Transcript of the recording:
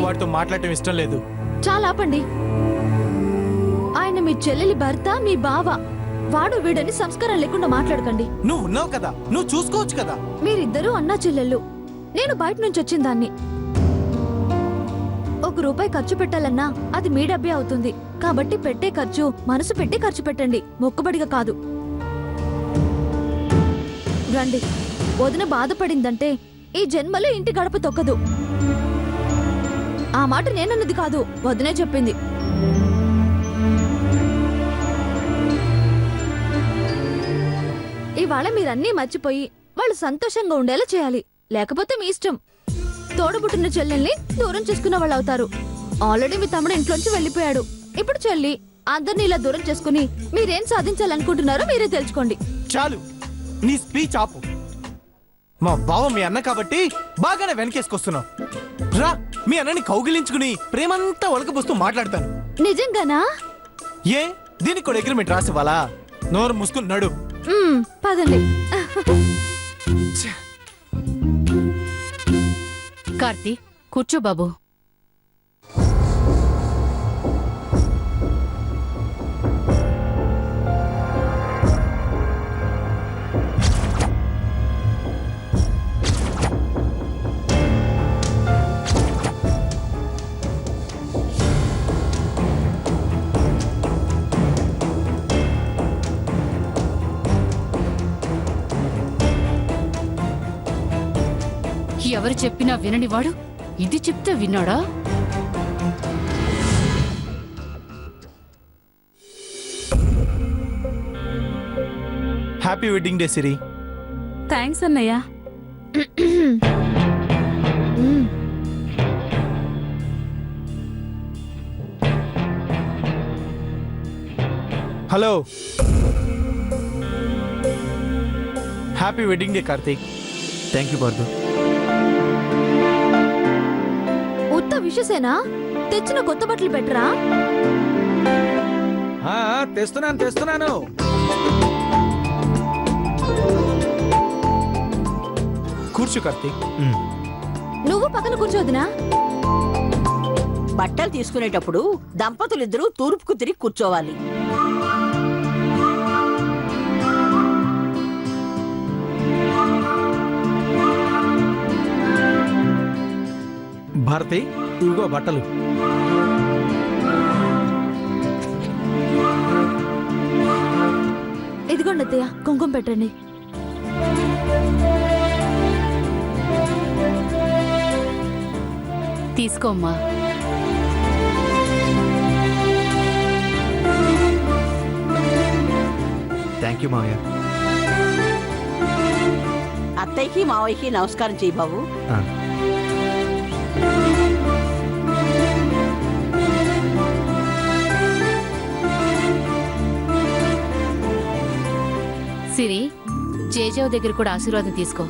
వాడితో మాట్లాడటం ఇష్టం లేదు. చాలా ఆపండి. ఆయన మీ చెల్లెలి భర్త, మీ బావ. వాడు వీడని సంస్కారం లేకుండా మాట్లాడకండి. నువ్వు ఉన్నావు కదా, నువ్వు చూసుకోవచ్చు కదా. మీరిద్దరూ అన్నా చెల్లెళ్ళు. నేను బయట నుంచి వచ్చిన దాన్ని. ₹1 ఖర్చు పెట్టాలన్నా అది మీ డబ్బే అవుతుంది. కాబట్టి పెట్టే ఖర్చు మనసు పెట్టి ఖర్చు పెట్టండి, మొక్కుబడిగా కాదు. రండి. వదిన బాధపడిందంటే ఈ జన్మలో ఇంటి గడప తొక్కదు. ఆ మాట నేనన్నది కాదు, వదినే చెప్పింది. ఇవాళ మీరన్నీ మర్చిపోయి వాళ్ళు సంతోషంగా ఉండేలా చేయాలి. లేకపోతే మీ ఇష్టం. తోడబుట్టిన చెల్లెల్ని దూరం చేసుకున్న వాళ్ళు అవుతారు. ఆల్రెడీ మీ తమ్ముడు ఇంట్లోంచి వెళ్ళిపోయాడు. ఇప్పుడు చెల్లి. అందరినీ ఇలా దూరం చేసుకుని మీరేం సాధించాలనుకుంటున్నారో మీరే తెలుసుకోండి. చాలు, నీ స్పీచ్ ఆపు. మా బావ మీ అన్న కాబట్టి బాగానే వెనకేసుకొస్తున్నావు. రా, మీ అన్నని కౌగిలించుకుని ప్రేమంతా ఒలకబోస్తూ మాట్లాడతాను. నిజంగానా? ఏ, దీనికి కూడా అగ్రిమెంట్ రాసివ్వాలా? నోరు మూసుకున్నాడు. పదండి. కార్తీ, కూర్చో బాబు. ఎవరు చెప్పినా వినని వాడు ఇది చెప్తే విన్నాడా? హ్యాపీ వెడ్డింగ్ డే సిరి. థ్యాంక్స్ అన్నయ్య. Hello. Happy wedding day Karthik. Thank you Partha. ఉత్త విషసేనా? తెచ్చిన కొత్త బట్టలు పెట్టరా? తెస్తున్నాను. కూర్చో కార్తీక్. నువ్వు పక్కన కూర్చోదినా? బట్టలు తీసుకునేటప్పుడు దంపతులిద్దరూ తూర్పుకు తిరిగి కూర్చోవాలి. భారతి, ఇవిగో బట్టలు. ఇదిగోండి అత్తయ్య, కుంకుమ పెట్టండి. తీసుకోమ్మా. థ్యాంక్ యూ మావయ్య. అత్తయ్యకి మావయ్యకి నమస్కారం చేయి బాబు. సిరి, జేజావ్ దగ్గర కూడా ఆశీర్వాదం తీసుకో.